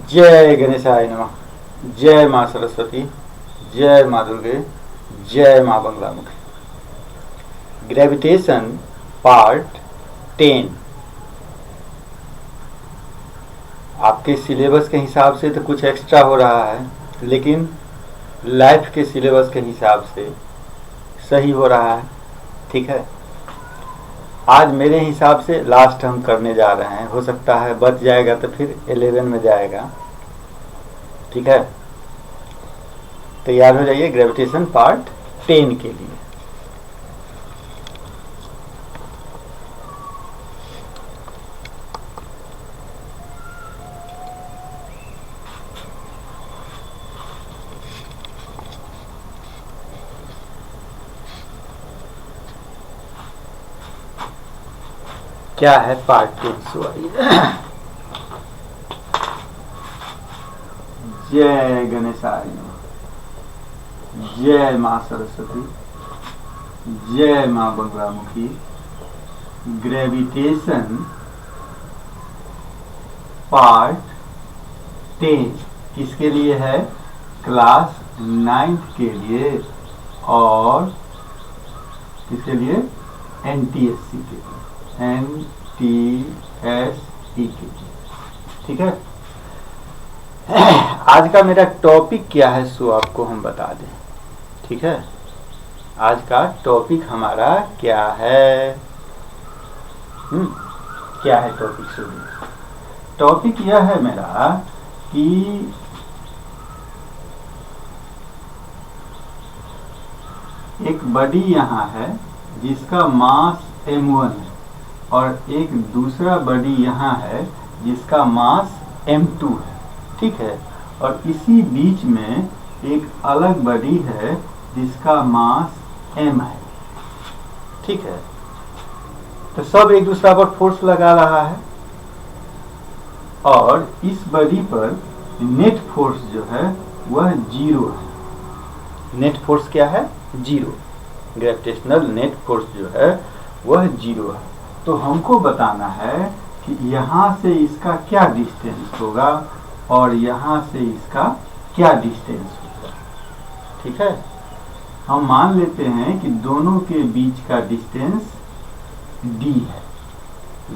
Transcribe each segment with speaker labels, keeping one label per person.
Speaker 1: जय गणेशाय नमः। जय माँ सरस्वती, जय माँ दुर्गे, जय माँ बंगलामुखी। Gravitation part 10। आपके सिलेबस के हिसाब से तो कुछ एक्स्ट्रा हो रहा है, लेकिन लाइफ के सिलेबस के हिसाब से सही हो रहा है। ठीक है, आज मेरे हिसाब से लास्ट हम करने जा रहे हैं। हो सकता है बच जाएगा तो फिर 11 में जाएगा। ठीक है, तैयार हो जाइए ग्रेविटेशन पार्ट 10 के लिए। क्या है पार्ट 10? सॉरी। जय गणेशाय नमः। जय माँ सरस्वती, जय माँ बंगलामुखी। ग्रेविटेशन पार्ट 10 किसके लिए है? क्लास 9th के लिए और किसके लिए? NTSC के लिए, NTSE के लिए। ठीक है, आज का मेरा टॉपिक क्या है सो आपको हम बता दें। ठीक है, आज का टॉपिक हमारा क्या है? क्या है टॉपिक? सुनिए, टॉपिक यह है मेरा कि एक बॉडी यहाँ है जिसका मास m1 है और एक दूसरा बॉडी यहाँ है जिसका मास m2 है। ठीक है, और इसी बीच में एक अलग बॉडी है जिसका मास m है। ठीक है, तो सब एक दूसरा पर फोर्स लगा रहा है और इस बॉडी पर नेट फोर्स जो है वह 0 है। नेट फोर्स क्या है? 0। ग्रेविटेशनल नेट फोर्स जो है वह 0 है। तो हमको बताना है कि यहाँ से इसका क्या डिस्टेंस होगा और यहाँ से इसका क्या डिस्टेंस होगा। ठीक है, हम मान लेते हैं कि दोनों के बीच का डिस्टेंस d है।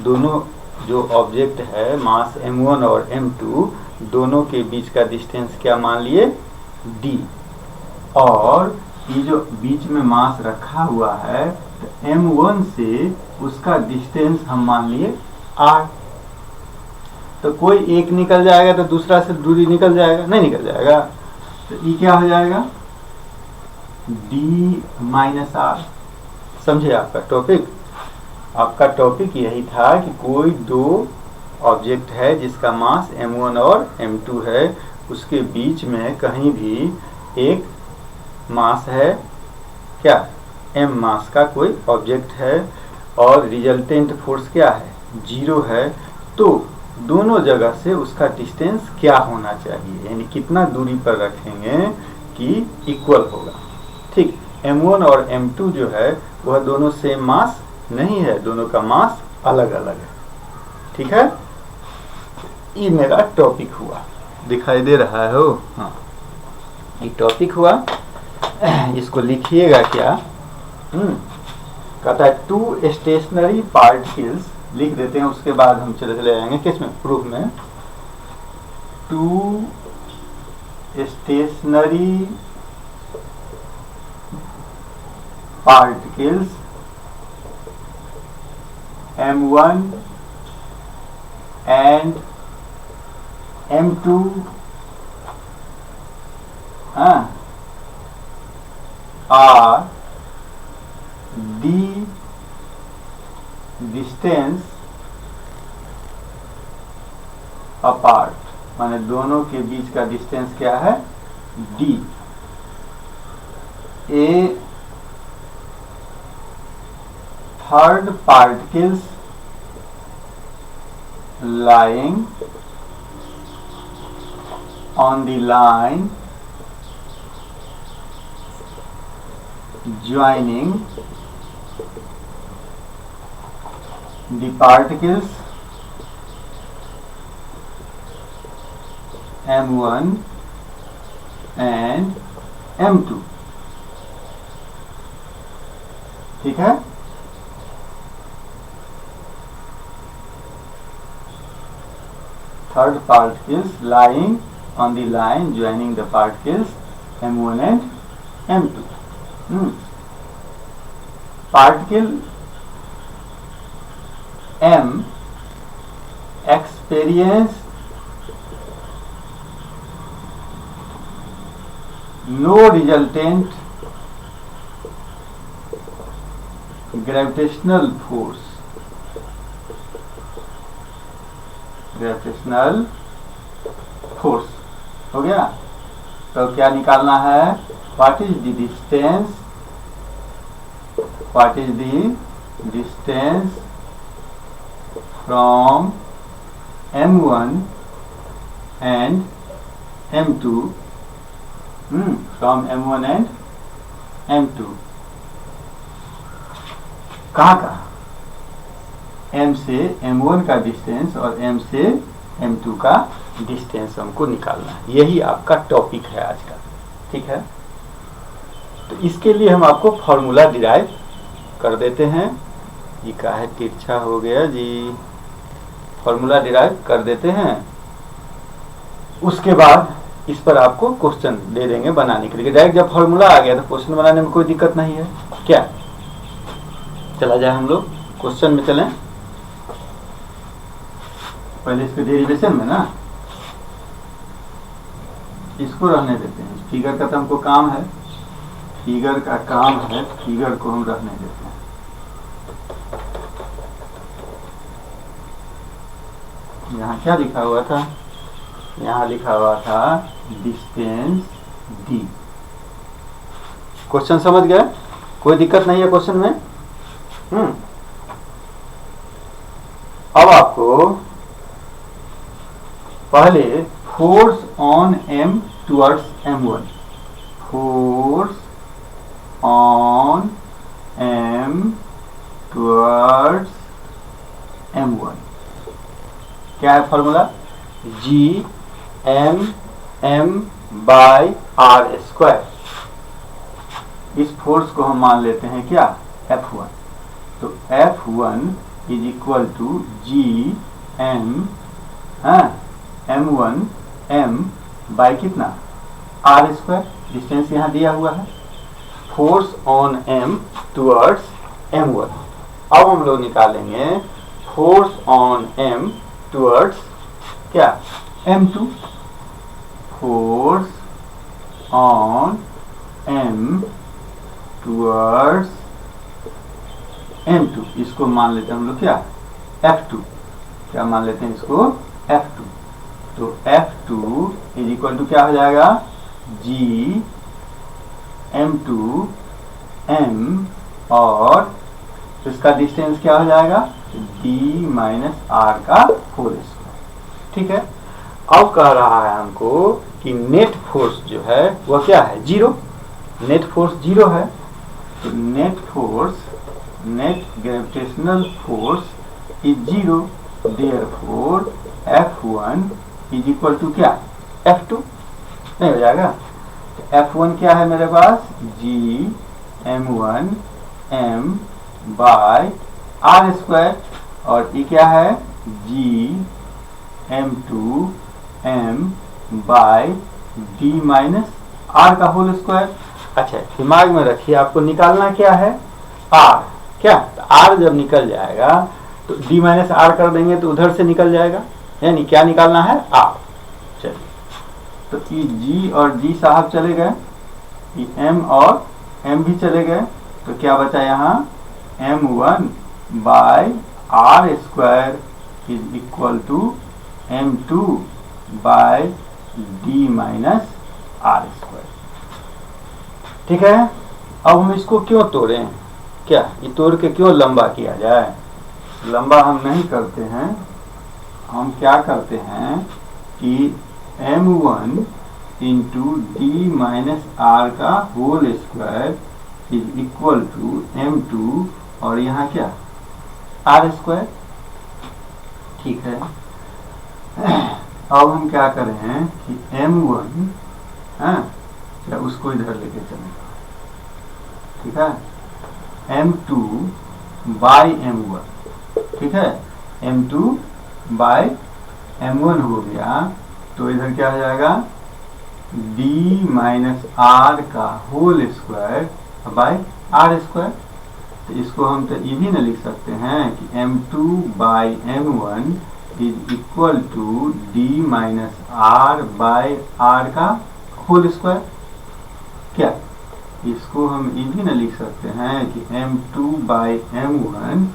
Speaker 1: दोनों जो ऑब्जेक्ट है मास m1 और m2, दोनों के बीच का डिस्टेंस क्या मान लिए? d। और ये जो बीच में मास रखा हुआ है तो m1 से उसका डिस्टेंस हम मान लिए r। तो कोई एक निकल जाएगा तो दूसरा से दूरी निकल जाएगा? नहीं निकल जाएगा। तो ये क्या हो जाएगा? d minus r। समझे आपका टॉपिक? आपका टॉपिक यही था कि कोई दो ऑब्जेक्ट है जिसका मास m1 और m2 है, उसके बीच में कहीं भी एक मास है, क्या? m मास का कोई ऑब्जेक्ट है और रिजल्टेंट फोर्स क्या है? 0 है। तो दोनों जगह से उसका डिस्टेंस क्या होना चाहिए, यानी कितना दूरी पर रखेंगे कि इक्वल होगा। ठीक, m1 और m2 जो है वह दोनों सेम मास नहीं है, दोनों का मास अलग अलग है। ठीक है, ये मेरा टॉपिक हुआ। दिखाई दे रहा है हो? हाँ, ये टॉपिक हुआ। इसको लिखिएगा क्या? कहता है 2 स्टेशनरी पार्टिकल्स। लिख देते हैं, उसके बाद हम चले जाएंगे किसमें? प्रूफ में। 2 stationery particles m1 and m2 are the distance apart। माने दोनों के बीच का डिस्टेंस क्या है? d। a third particles lying on the line joining the particles M1 and M2, ठीक है। Third particles lying on the line joining the particles M1 and M2. Particle M experience no resultant gravitational force, gravitational force हो गया। तो क्या निकालना है, what is the distance, what is the distance from M1 and M2, from M1 and M2, कहाँ का, M से M1 का डिस्टेंस और M से M2 का डिस्टेंस हमको निकालना है। यही आपका टॉपिक है आज का, ठीक है। तो इसके लिए हम आपको फॉर्मूला डिराइव कर देते हैं। ये का है तिरछा हो गया जी, फॉर्मूला डिराइव कर देते हैं। उसके बाद इस पर आपको क्वेश्चन दे देंगे बनाने के लिए। डायरेक्ट जब फॉर्मूला आ गया तो क्वेश्चन बनाने में कोई दिक्कत नहीं है। क्या चला जाए, हम लोग क्वेश्चन में चलें। पहले इसके डेरिवेशन में ना, इसको रहने देते हैं। फिगर का तो हमको काम है, फिगर का काम है, फिगर को हम रहने देते हैं। यहाँ क्या लिखा हुआ था, यहाँ लिखा हुआ था डिस्टेंस डी। क्वेश्चन समझ गए, कोई दिक्कत नहीं है क्वेश्चन में। अब आपको पहले force on M towards M1, force on M towards M1 क्या है फॉर्मूला, Gm/m/r²। इस फोर्स को हम मान लेते हैं क्या, F1। तो F1 is equal to M1 M by कितना, R²। डिस्टेंस यहाँ दिया हुआ है, force on M towards M1। अब हम लोग निकालेंगे फोर्स ऑन M टुवर्ड्स क्या, M2। Force on M towards M2, इसको मान लेते हैं हम लोग क्या, F2। क्या मान लेते हैं इसको, F2। तो F2 इज इक्वल टू क्या हो जाएगा, Gm2m, और इसका डिस्टेंस क्या हो जाएगा, D-R का होल स्क्वायर। ठीक है। अब कह रहा है हमको कि नेट फोर्स जो है वह क्या है, जीरो। नेट फोर्स जीरो है, तो net force, net gravitational force is zero. Therefore F1 is equal to क्या, F2। नहीं हो जाएगा, F1 क्या है मेरे पास, Gm1m बाय R², और ये क्या है, Gm2m बाय D-R का होल स्क्वायर। अच्छा, दिमाग में रखिए, आपको निकालना क्या है, R। क्या, R जब निकल जाएगा तो D-R कर देंगे तो उधर से निकल जाएगा, यानी क्या निकालना है, R। चलिए, तो ये G और G साहब चले गए, ये M और M भी चले गए, तो क्या बचा यहाँ, M1 by R² is equal to M2 by D-R²। ठीक है। अब हम इसको क्यों तोड़ें, क्या ये तोड़ के क्यों लंबा किया जाए, लंबा हम नहीं करते हैं। हम क्या करते हैं कि M1 इंटू D-R का whole square is equal to M2, और यहाँ क्या, R²। ठीक है। अब हम क्या करें कि m1, हाँ, या उसको इधर लेके चलें, ठीक है, m2 बाई m1, ठीक है, m2 बाई m1 हो गया, तो इधर क्या हो जाएगा d माइनस आर का whole square by R square. तो इसको हम तो ये भी ना लिख सकते हैं कि m2 by m1 is equal to d minus R by R का होल स्क्वायर। क्या इसको हम ये भी ना लिख सकते हैं कि m2 by m1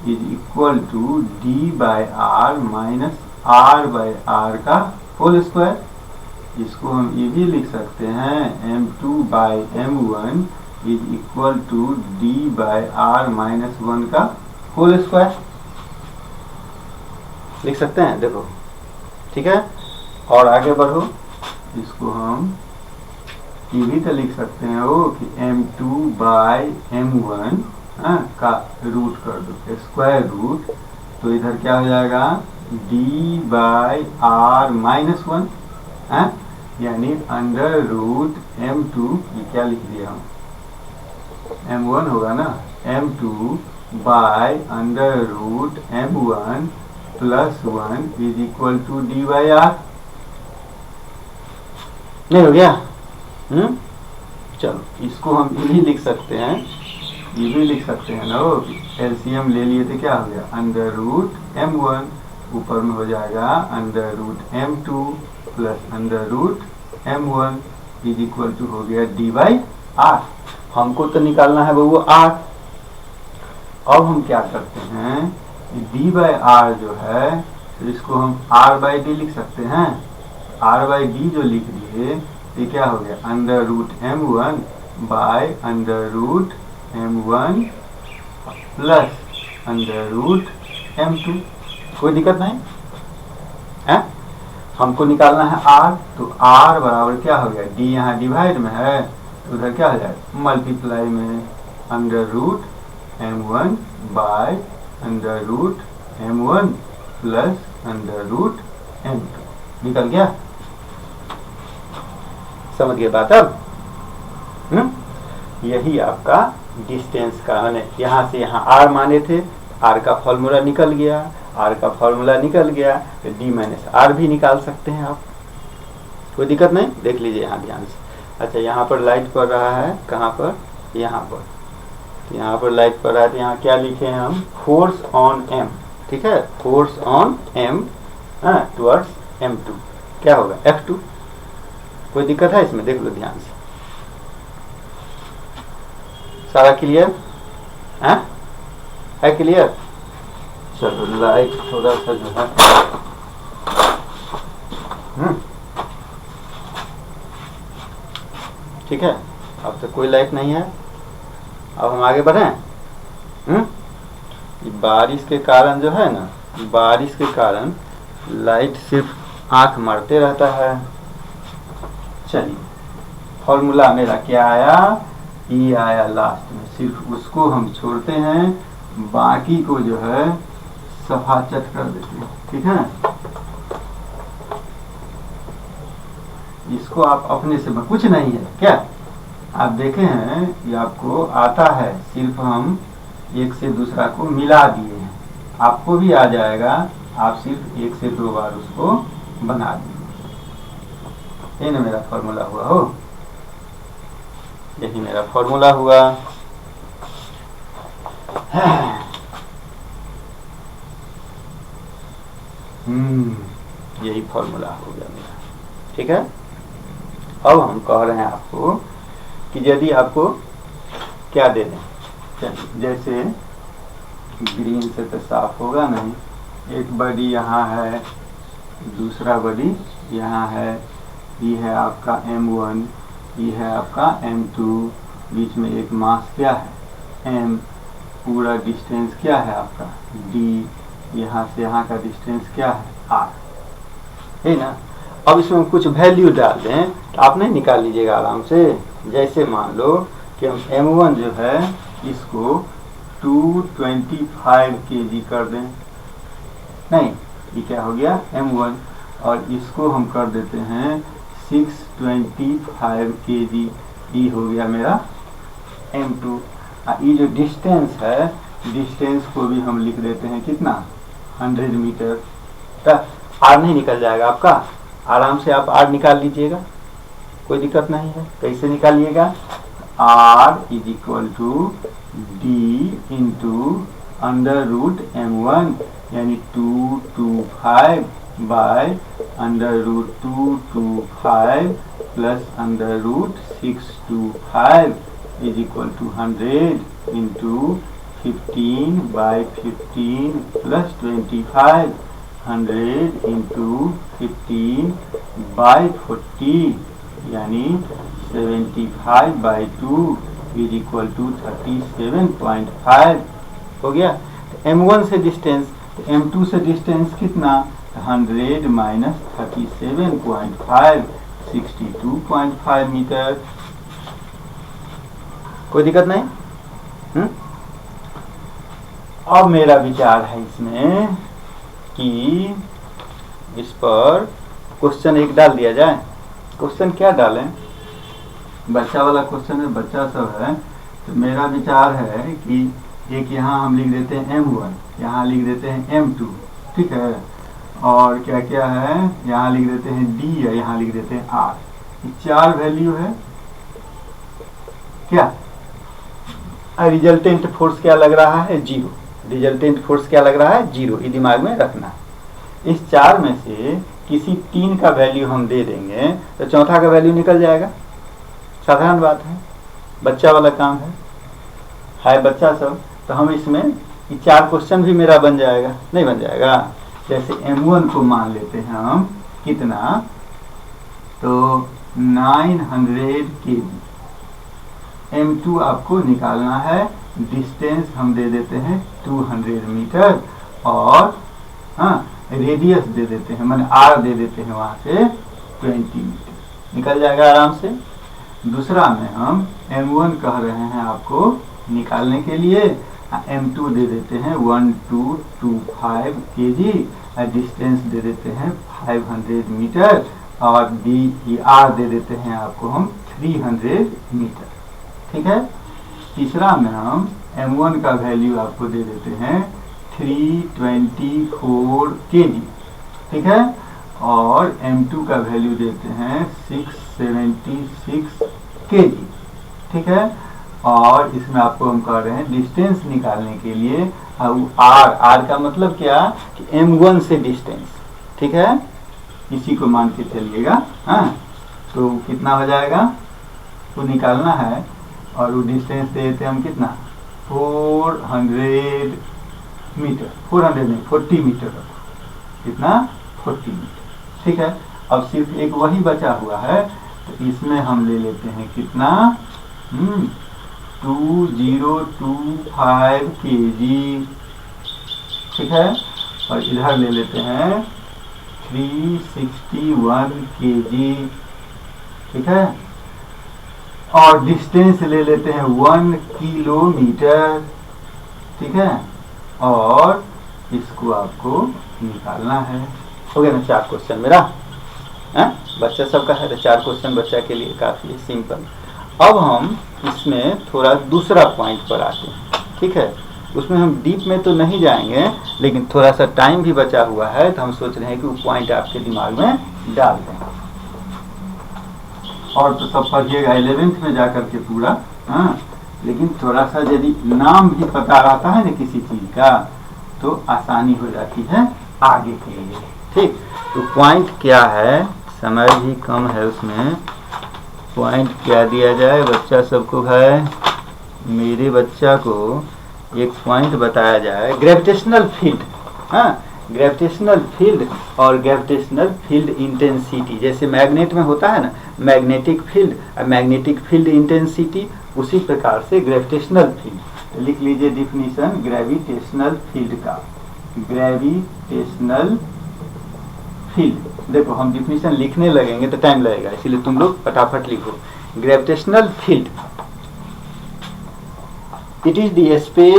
Speaker 1: is equal to d by R minus R by R का होल स्क्वायर। इसको हम ये भी लिख सकते हैं m2 by m1 is equal to d by R minus 1 का होल स्क्वायर, लिख सकते हैं। देखो ठीक है, और आगे बढ़ो, इसको हम ये भी तो लिख सकते हैं वो कि m2 बाई m1 का रूट कर दो, स्क्वायर रूट, तो इधर क्या हो जाएगा d बाई आर माइनस 1, यानी अंडर रूट m2, ये क्या लिख दिया हम, m1 होगा ना, m2 by under root m1 plus 1 is equal to D by R. नहीं हो गया? चलो इसको हम ये भी लिख सकते हैं, ये भी लिख सकते हैं ना, एलसीएम ले लिए थे, क्या हो गया अंडर रूट m1, ऊपर में हो जाएगा under root m2 plus under root m1 is equal to हो गया डी बाई आर। हमको तो निकालना है वो आर। अब हम क्या करते हैं, डी बाई आर जो है, तो इसको हम आर बाई डी लिख सकते हैं। आर बाई डी जो लिख दिए, ये क्या हो गया under root m1 by under root m1 plus under root m2। कोई दिक्कत नहीं है? हमको निकालना है r, तो r बराबर क्या हो गया, d यहाँ डिवाइड में है, तो उधर क्या हो जाएगा मल्टीप्लाई में under root m1 by under root m1 plus under root m2। निकल गया? समझ गए बात अब? यही आपका डिस्टेंस का है, यहाँ से यहाँ r माने थे, r का फॉर्मूला निकल गया, r का फॉर्मूला निकल गया, तो d माइनस आर भी निकाल सकते हैं आप, कोई दिक्कत नहीं। देख लीजिए यहाँ ध्यान से। अच्छा यहाँ पर लाइट पड़ रहा है, कहाँ पर, यहाँ पर, तो यहाँ पर लाइट पड़ रहा है, तो यहाँ क्या लिखे हैं हम, फोर्स ऑन m, ठीक है, force on m towards m2 क्या होगा F2। कोई दिक्कत है इसमें? देख लो ध्यान से, सारा क्लियर है क्लियर? चलो लाइट थोड़ा सा जो है, ठीक है, अब तो कोई लाइट नहीं है। अब हम आगे बढ़ें। बारिश के कारण जो है ना, बारिश के कारण लाइट सिर्फ आंख मारते रहता है। चलिए फॉर्मूला मेरा क्या आया, ई आया लास्ट में, सिर्फ उसको हम छोड़ते हैं, बाकी को जो है सफाचट कर देते हैं, ठीक है। इसको आप अपने से कुछ नहीं है क्या, आप देखे हैं ये आपको आता है, सिर्फ हम एक से दूसरा को मिला दिए हैं, आपको भी आ जाएगा, आप सिर्फ एक से दो बार उसको बना दीजिए। ये ना मेरा फॉर्मूला हुआ हो, यही मेरा फॉर्मूला हुआ। यही फॉर्मूला हो गया मेरा, ठीक है। अब हम कह रहे हैं आपको कि यदि आपको क्या दे दें, जैसे ग्रीन से तो साफ होगा नहीं, एक बॉडी यहाँ है, दूसरा बॉडी यहाँ है, ये है आपका m1, ये है आपका m2, बीच में एक मास क्या है m, पूरा डिस्टेंस क्या है आपका d, यहाँ से यहाँ का डिस्टेंस क्या है r, है ना। अब इसमें कुछ वैल्यू डाल दें तो आप नहीं निकाल लीजिएगा आराम से। जैसे मान लो कि हम m1 जो है इसको 225 kg कर दें, नहीं ये क्या हो गया m1, और इसको हम कर देते हैं 625 kg। ये हो गया मेरा M2। ये जो डिस्टेंस है, डिस्टेंस को भी हम लिख देते हैं कितना, 100 मीटर। आर नहीं निकल जाएगा आपका, आराम से आप आर निकाल लीजिएगा, कोई दिक्कत नहीं है। कैसे निकालिएगा, R is equal to D into √m1 यानी 225 by √225 plus √625 is equal to 100 into 15 by 15 plus 25, 100 into 15 by 40 यानी 75/2 इज इक्वल टू 37.5 हो गया। तो M1 से डिस्टेंस, तो M2 से डिस्टेंस कितना, 100 माइनस 37.5 62.5 मीटर। कोई दिक्कत नहीं। अब मेरा विचार है इसमें कि इस पर क्वेश्चन एक डाल दिया जाए। क्वेश्चन क्या डालें, बच्चा वाला क्वेश्चन है, बच्चा सब है। तो मेरा विचार है कि एक यहाँ हम लिख देते हैं M1, यहाँ लिख देते हैं M2, ठीक है, और क्या क्या है, यहाँ लिख देते हैं D या यहाँ लिख देते हैं R। ये 4 वैल्यू है क्या। रिजल्टेंट फोर्स क्या लग रहा है, 0। रिजल्टेंट फोर्स क्या लग रहा है, 0। ये दिमाग में रखना। इस 4 में से किसी 3 का वैल्यू हम दे देंगे तो चौथा का वैल्यू निकल जाएगा। साधारण बात है, बच्चा वाला काम है बच्चा सब। तो हम इसमें ये 4 क्वेश्चन भी मेरा बन जाएगा, नहीं बन जाएगा। जैसे M1 को मान लेते हैं हम कितना, तो 900 kg। M2 आपको निकालना है, डिस्टेंस हम दे देते हैं 200 मीटर और रेडियस दे देते हैं, मैंने R दे देते हैं वहां से 20 मीटर, निकल जाएगा आराम से। दूसरा में हम M1 कह रहे हैं आपको निकालने के लिए, M2 दे देते हैं 1225 kg, डिस्टेंस दे देते हैं 500 मीटर और R दे देते हैं आपको हम 300 मीटर, ठीक है। तीसरा में हम M1 का वैल्यू आपको दे देते हैं 324 kg, ठीक है, और M2 का वैल्यू देते हैं 676 kg, ठीक है। और इसमें आपको हम कह रहे हैं डिस्टेंस निकालने के लिए R का मतलब क्या कि M1 से डिस्टेंस, ठीक है, इसी को मान के चलिएगा। तो कितना हो जाएगा, वो निकालना है और वो डिस्टेंस देते हैं हम कितना, 400 मीटर, 400 नहीं 40 मीटर, कितना 40 मीटर, ठीक है। अब सिर्फ एक वही बचा हुआ है, तो इसमें हम ले लेते हैं कितना, 2025 kg, ठीक है, और इधर ले लेते हैं 361 kg, ठीक है, और डिस्टेंस ले लेते हैं 1 किलोमीटर, ठीक है, और इसको आपको निकालना है। हो गया ना 4 क्वेश्चन मेरा, बच्चा सबका है तो 4 क्वेश्चन बच्चा के लिए काफ़ी है, सिंपल। अब हम इसमें थोड़ा दूसरा पॉइंट पर आते हैं, ठीक है। उसमें हम डीप में तो नहीं जाएंगे, लेकिन थोड़ा सा टाइम भी बचा हुआ है, तो हम सोच रहे हैं कि वो पॉइंट आपके दिमाग में डाल दें। और तो सब पढ़िएगा 11th में जाकर के पूरा, लेकिन थोड़ा सा यदि नाम भी पता रहता है ना किसी चीज़ का, तो आसानी हो जाती है आगे के लिए, ठीक। तो पॉइंट क्या है, समय भी कम है उसमें, पॉइंट क्या दिया जाए बच्चा सबको है, मेरे बच्चा को एक पॉइंट बताया जाए, ग्रेविटेशनल फील्ड, ग्रेविटेशनल फील्ड और ग्रेविटेशनल फील्ड इंटेंसिटी। जैसे मैग्नेट में होता है ना मैग्नेटिक फील्ड और मैग्नेटिक फील्ड इंटेंसिटी, उसी प्रकार से ग्रेविटेशनल फील्ड। लिख लीजिए डिफिनीशन ग्रेविटेशनल फील्ड का, ग्रेविटेशनल फील्ड। देखो हम डिफिनीशन लिखने लगेंगे तो टाइम लगेगा, इसलिए तुम लोग फटाफट लिखो। Gravitational field, it is the space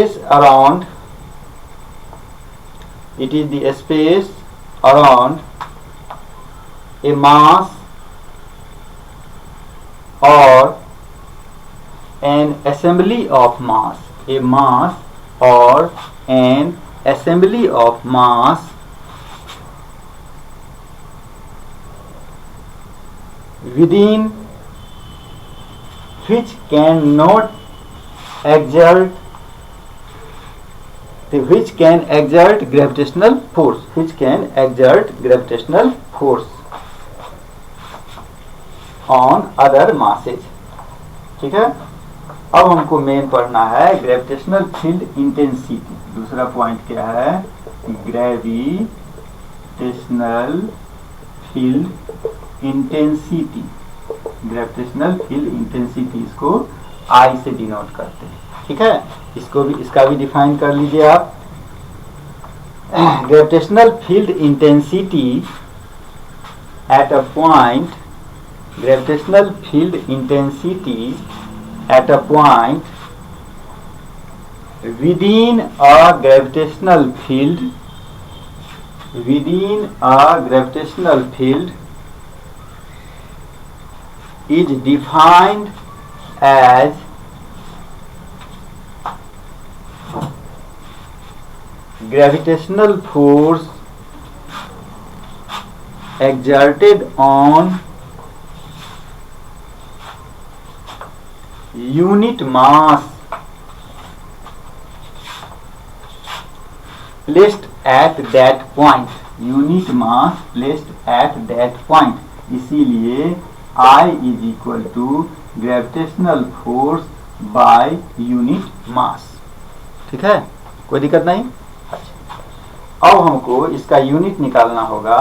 Speaker 1: around a mass or an assembly of mass, a mass or an assembly of mass within which cannot exert gravitational force, on other masses. ठीक है, अब हमको मेन पढ़ना है gravitational field intensity. दूसरा point क्या है, gravitational field intensity. Gravitational field intensity इसको आई से डिनोट करते हैं। ठीक है, इसका भी डिफाइन कर लीजिए आप। Gravitational field intensity at a point, gravitational field intensity at a point within a gravitational field is defined as gravitational force exerted on unit mass placed at that point, unit mass placed at that point। इसीलिए I is equal to gravitational force by unit mass। ठीक है, कोई दिक्कत नहीं। अच्छा, अब हमको इसका यूनिट निकालना होगा।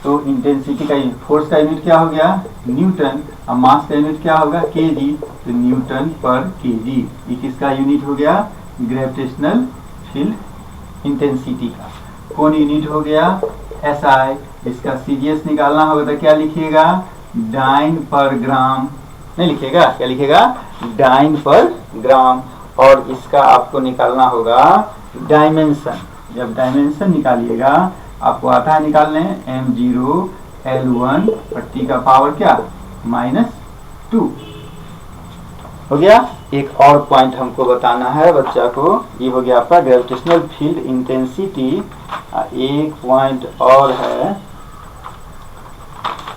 Speaker 1: तो इंटेंसिटी का फोर्स का यूनिट क्या हो गया, न्यूटन, और मास का यूनिट क्या होगा, केजी। तो न्यूटन पर केजी ये किसका यूनिट हो गया, ग्रेविटेशनल फील्ड इंटेंसिटी का। कौन यूनिट हो गया, एसआई। इसका सीजीएस निकालना होगा तो क्या लिखिएगा, डाइन पर ग्राम, नहीं लिखिएगा, क्या लिखिएगा, डाइन पर ग्राम। और इसका आपको निकालना होगा डायमेंशन। जब डायमेंशन निकालिएगा आपको आता है निकालने m0 L1 और t का पावर क्या, -2 हो गया। एक और पॉइंट हमको बताना है बच्चा को, ये हो गया आपका ग्रेविटेशनल फील्ड इंटेंसिटी। एक पॉइंट और है,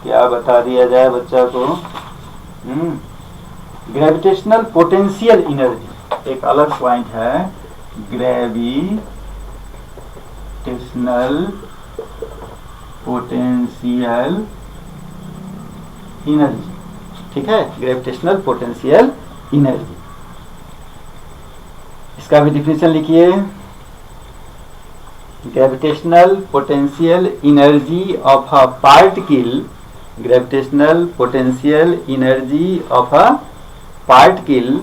Speaker 1: क्या बता दिया जाए बच्चा को, ग्रेविटेशनल पोटेंशियल एनर्जी। एक अलग पॉइंट है, ग्रेविटेशनल पोटेंशियल एनर्जी। ठीक है, ग्रेविटेशनल पोटेंशियल एनर्जी, इसका भी डिफिनेशन लिखिए। Gravitational potential energy of a particle, gravitational potential energy of a particle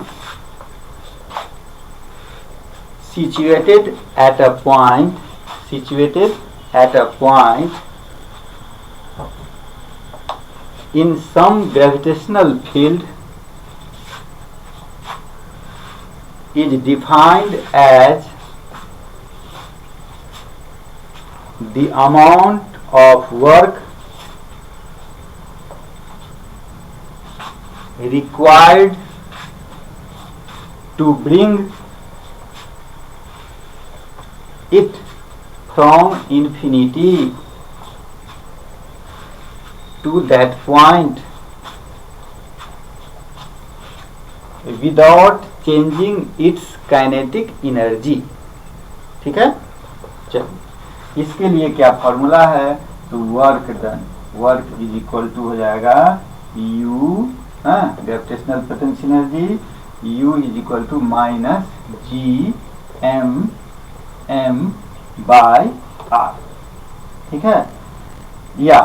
Speaker 1: situated at a point in some gravitational field is defined as the amount of work required to bring it from infinity to that point without changing its kinetic energy। ठीक है, चलिए इसके लिए क्या formula है, तो work done, work is equal to हो जाएगा U, gravitational potential energy, U is equal to -GM/r। ठीक है, या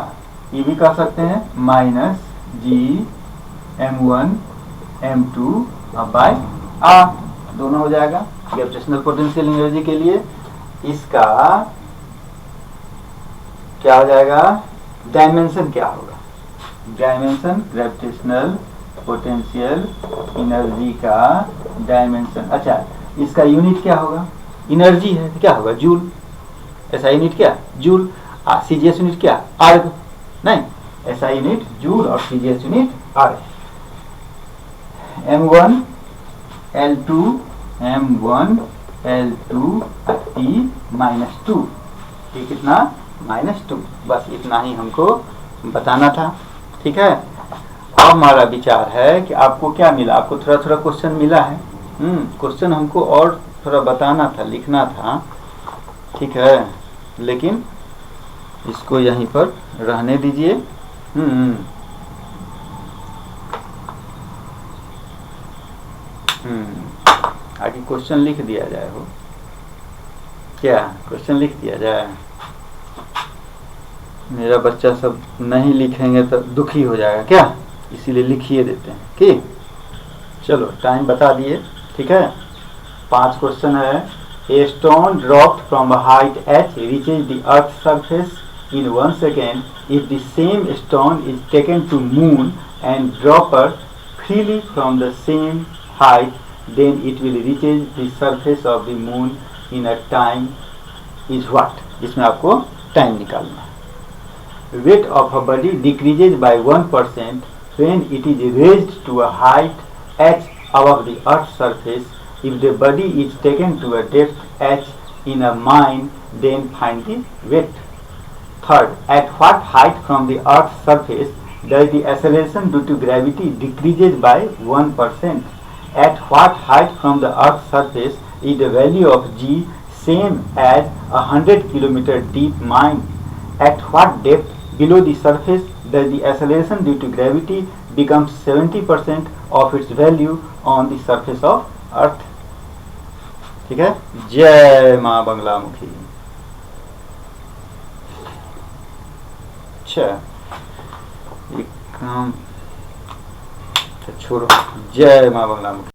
Speaker 1: ये भी कह सकते हैं -GM1/m2/r, दोनों हो जाएगा। ग्रेविटेशनल पोटेंशियल एनर्जी के लिए इसका क्या हो जाएगा, डायमेंशन क्या होगा, डायमेंशन ग्रेविटेशनल पोटेंशियल एनर्जी का डायमेंशन। अच्छा, इसका यूनिट क्या होगा, एनर्जी है तो क्या होगा, जूल। ऐसा यूनिट क्या, जूल। सीजीएस यूनिट क्या, अर्ग, नहीं, SI यूनिट जूल और CGS unit RS। M1 L2 M1 L2 T -2, ये कितना -2। बस इतना ही हमको बताना था, ठीक है। अब हमारा विचार है कि आपको क्या मिला, आपको थोड़ा थोड़ा क्वेश्चन मिला है। क्वेश्चन हमको और थोड़ा बताना था, लिखना था, ठीक है, लेकिन इसको यहीं पर रहने दीजिए। आगे क्वेश्चन लिख दिया जाए, हो क्या क्वेश्चन लिख दिया जाए। मेरा बच्चा सब नहीं लिखेंगे तो दुखी हो जाएगा क्या, इसीलिए लिखिए देते हैं कि चलो टाइम बता दिए, ठीक है। 5 क्वेश्चन है। A stone dropped from a height h reaches the earth surface in 1 second if the same stone is taken to moon and dropper freely from the same height, then it will reaches the surface of the moon in a time is what. इसमें आपको time निकालना है। Weight of a body decreases by 1% when it is raised to a height h above the earth's surface. If the body is taken to a depth h in a mine, then find the weight. Third, at what height from the earth's surface does the acceleration due to gravity decreases by 1%? At what height from the earth's surface is the value of g same as a 100 km deep mine? At what depth below the surface does the acceleration due to gravity becomes 70% of its value on the surface of earth? ठीक है। जय माँ बंगलामुखी। अच्छा एक काम छोड़ो, जय माँ बंगलामुखी।